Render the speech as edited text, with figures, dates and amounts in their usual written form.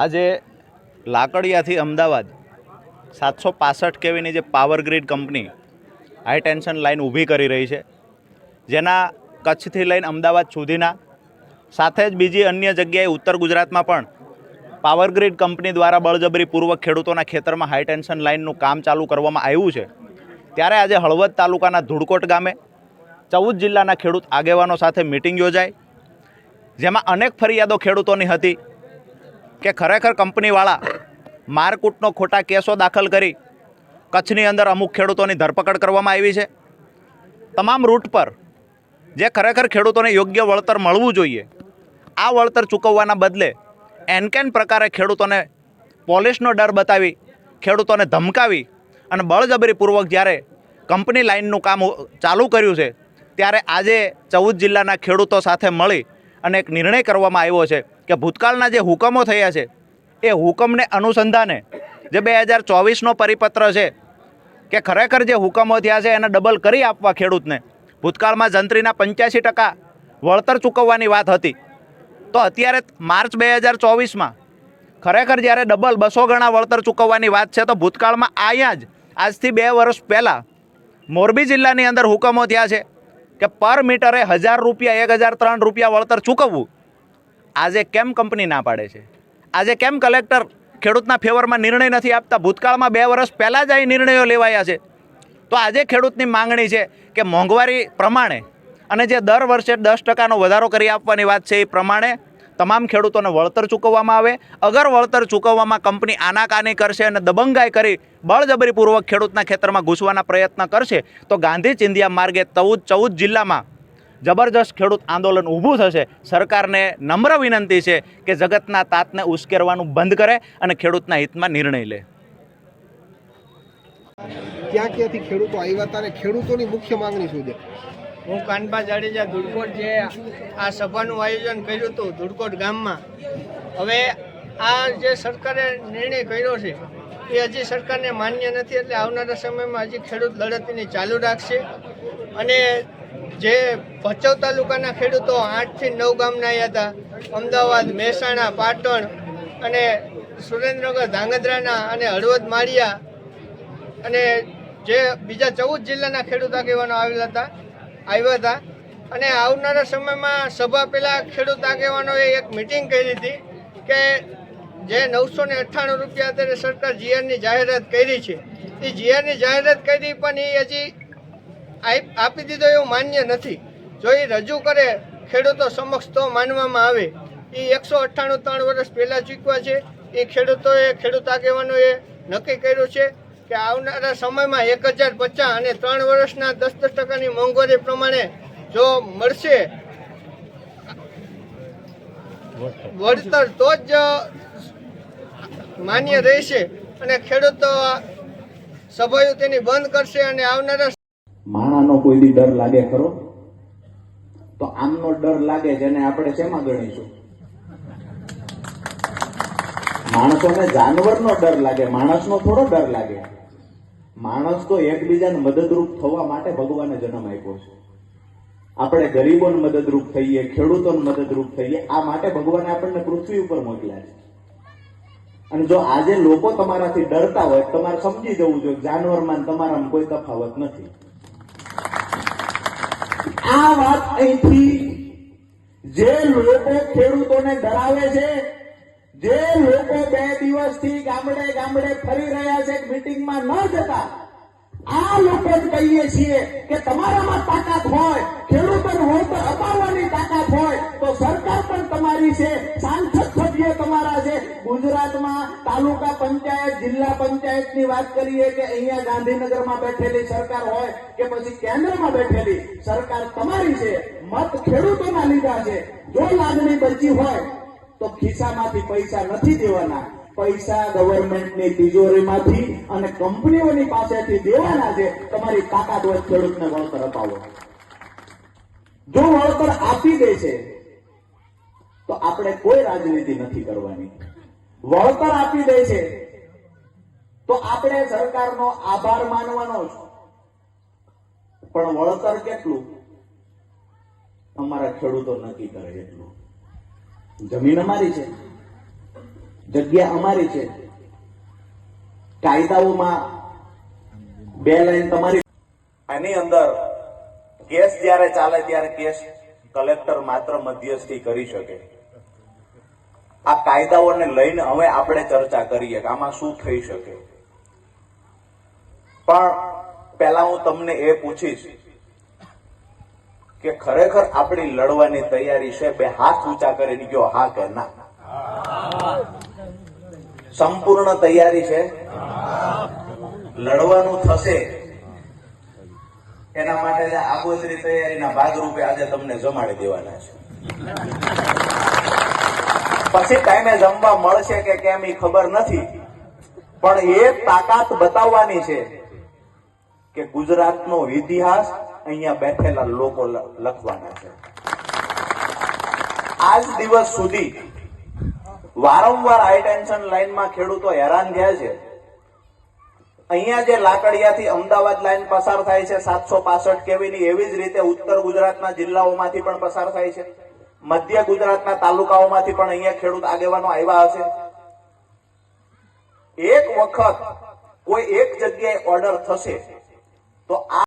આજે લાકડિયાથી અમદાવાદ 765 કેવીની જે power grid company high tension line ઊભી કરી રહી છે, જેના કચ્છથી લઈને અમદાવાદ સુધીના સાથે જ બીજી અન્ય જગ્યાએ ઉત્તર ગુજરાતમાં પણ પાવર ગ્રીડ કંપની દ્વારા બળજબરીપૂર્વક ખેડૂતોના ખેતરમાં હાઈ ટેન્શન લાઇનનું કામ ચાલુ કરવામાં આવ્યું છે. ત્યારે આજે હળવદ તાલુકાના ધુડકોટ ગામે 14 જિલ્લાના ખેડૂત આગેવાનો સાથે મિટિંગ યોજાઈ, જેમાં અનેક ફરિયાદો ખેડૂતોની હતી કે ખરેખર કંપનીવાળા મારકૂટનો ખોટા કેસો દાખલ કરી કચ્છની અંદર અમુક ખેડૂતોની ધરપકડ કરવામાં આવી છે. તમામ રૂટ પર જે ખરેખર ખેડૂતોને યોગ્ય વળતર મળવું જોઈએ, આ વળતર ચૂકવવાના બદલે એનકેન પ્રકારે ખેડૂતોને પોલીસનો ડર બતાવી, ખેડૂતોને ધમકાવી અને બળજબરીપૂર્વક જ્યારે કંપની લાઇનનું કામ ચાલુ કર્યું છે, ત્યારે આજે 14 જિલ્લાના ખેડૂતો સાથે મળી અને એક નિર્ણય કરવામાં આવ્યો છે કે ભૂતકાળના જે હુકમો થયા છે એ હુકમને અનુસંધાને જે 2024નો પરિપત્ર છે કે ખરેખર જે હુકમો થયા છે એને ડબલ કરી આપવા ખેડૂતને. ભૂતકાળમાં જંત્રીના 85% વળતર ચૂકવવાની વાત હતી, તો અત્યારે માર્ચ 2024માં ખરેખર જ્યારે ડબલ 200 ગણા વળતર ચૂકવવાની વાત છે, તો ભૂતકાળમાં અહીંયા જ આજથી 2 વર્ષ પહેલાં મોરબી જિલ્લાની અંદર હુકમો થયા છે કે પર મીટરે 1000 રૂપિયા 1003 રૂપિયા વળતર ચૂકવવું. આજે કેમ કંપની ના પાડે છે? આજે કેમ કલેક્ટર ખેડૂતના ફેવરમાં નિર્ણય નથી આપતા? ભૂતકાળમાં 2 વર્ષ પહેલાં જ આ નિર્ણયો લેવાયા છે. તો આજે ખેડૂતની માંગણી છે કે મોંઘવારી પ્રમાણે અને જે દર વર્ષે 10%નો વધારો કરી આપવાની વાત છે એ પ્રમાણે તમામ ખેડૂતોને વળતર ચૂકવવામાં આવે. અગર વળતર ચૂકવવામાં કંપની આનાકાની કરશે અને દબંગાઈ કરી બળજબરીપૂર્વક ખેડૂતના ખેતરમાં ઘૂસવાના પ્રયત્ન કરશે, તો ગાંધી ચિંધ્યા માર્ગે 14 જિલ્લામાં જબરજસ્ત ખેડૂત આંદોલન ઊભું થશે. સરકારને નમ્ર વિનંતી છે કે જગતના તાતને ઉશ્કેરવાનું બંધ કરે અને ખેડૂતના હિતમાં નિર્ણય લે. ક્યાંથી ખેડૂતો આવ્યા હતા અને ખેડૂતોની મુખ્ય માંગણી શું છે? હું કાનબા જાડેજા ધુડકોટ જે આ સભાનું આયોજન કર્યું હતું ધુડકોટ ગામમાં, હવે આ જે સરકારે નિર્ણય કર્યો છે એ હજી સરકારને માન્ય નથી, એટલે આવનારા સમયમાં હજી ખેડૂત લડતની ચાલુ રાખશે. અને જે ભચાઉ તાલુકાના ખેડૂતો 8 થી 9 ગામના આવ્યા હતા, અમદાવાદ, મહેસાણા, પાટણ અને સુરેન્દ્રનગર, ધાંગધ્રાના અને હળવદ માળિયા અને જે બીજા 14 જિલ્લાના ખેડૂત આગેવાનો આવ્યા હતા. અને આવનારા સમયમાં સભા પહેલાં ખેડૂત આગેવાનોએ એક મિટિંગ કરી હતી કે જે 998 રૂપિયા અત્યારે સરકાર જીઆરની જાહેરાત કરી છે, એ જીઆરની જાહેરાત કરી પણ એ હજી આપી દીધો એવું માન્ય નથી. જો એ રજૂ કરે ખેડૂતો સમક્ષ તો માનવામાં આવે. એ 198 3 વર્ષ પહેલાં ચૂકવ્યા છે. એ ખેડૂત આગેવાનોએ નક્કી કર્યું છે કે આવનારા સમયમાં 1050 અને 3 વર્ષના 10% મોંઘવારી પ્રમાણે જો મળશે વળતર તો જ માન્ય રહેશે અને ખેડૂતો સભાઓ તેની બંધ કરશે. અને આવનારા માણાનો કોઈ દી ડર લાગે ખરો? તો આમનો ડર લાગે જેને આપણે શેમાં ગણીશું? માણસોને જાનવરનો ડર લાગે, માણસનો થોડો ડર લાગે. માણસ તો એકબીજાને મદદરૂપ થવા માટે ભગવાને જન્મ આપ્યો છે. આપણે ગરીબોને મદદરૂપ થઈએ, ખેડૂતોને મદદરૂપ થઈએ, આ માટે ભગવાને આપણને પૃથ્વી ઉપર મોકલ્યા છે. અને જો આજે લોકો તમારાથી ડરતા હોય, તમારે સમજી જવું જોઈએ જાનવરમાં તમારામાં કોઈ તફાવત નથી. આ વાત અહીંથી જે લોકો ખેડૂતોને ડરાવે છે, જે લોકો 2 દિવસથી ગામડે ફરી રહ્યા છે, મીટિંગમાં ન જતા, આ લોકો જ કહીએ છીએ કે તમારામાં તાકાત હોય, ખેડૂતોને વળતર અપાવવાની તાકાત હોય તો સરકાર પણ તમારી છે, સાંસદ સભ્યો તમારા છે. ગુજરાતમાં તાલુકા પંચાયત, જિલ્લા પંચાયતની વાત કરીએ કે અહીંયા ગાંધીનગરમાં બેઠેલી સરકાર હોય કે પછી કેન્દ્રમાં બેઠેલી સરકાર તમારી છે. મત ખેડૂતોના લીધા છે. જો લાગણી બચી હોય તો ખિસ્સામાંથી પૈસા નથી દેવાના, પૈસા ગવર્મેન્ટની તિજોરીમાંથી અને કંપનીઓની પાસેથી દેવાના છે. તમારી તાકાત હોય ખેડૂતને વળતર અપાવો. જો વળતર આપી દે છે તો આપણે કોઈ રાજનીતિ નથી કરવાની. વળતર આપી દે છે તો આપણે સરકારનો આભાર માનવાનો જ. પણ વળતર કેટલું અમારા ખેડૂતો નક્કી કરે એટલું. જમીન અમારી છે, જગ્યા અમારી છે, કાયદાઓમાં 2 લાઈન તમારી. આની અંદર કેસ જ્યારે ચાલે ત્યારે કેસ કલેક્ટર માત્ર મધ્યસ્થી કરી શકે. આ કાયદાઓને લઈને હવે આપણે ચર્ચા કરીએ કે આમાં શું થઈ શકે. પણ પહેલા હું તમને એ પૂછીશ કે ખરેખર આપણી લડવાની તૈયારી છે? 2 હાથ ઊંચા કરીને કયો હા કે ના. સંપૂર્ણ તૈયારી છે? લડવાનું થશે એના માટે આગોતરી તૈયારીના ભાગરૂપે આજે તમને જમાડી દેવાના છે. પછી ટાઈમે જમવા મળશે કે કેમ એ ખબર નથી, પણ એ તાકાત બતાવવાની છે કે ગુજરાતનો ઇતિહાસ અહીંયા બેઠેલા લોકો લખવાના છે. આજ દિવસ સુધી વારંવાર હાઈ ટેન્શન લાઈનમાં ખેડૂતો હેરાન થયા છે. અહીંયા જે લાકડિયાથી અમદાવાદ લાઈન પસાર થાય છે 765 કેવીની, એવી જ રીતે ઉત્તર ગુજરાતના જિલ્લાઓમાંથી પણ પસાર થાય છે. મધ્ય ગુજરાતના તાલુકાઓમાંથી પણ અહીંયા ખેડૂત આગેવાનો આવ્યા હશે. એક વખત કોઈ એક જગ્યાએ ઓર્ડર થશે તો આ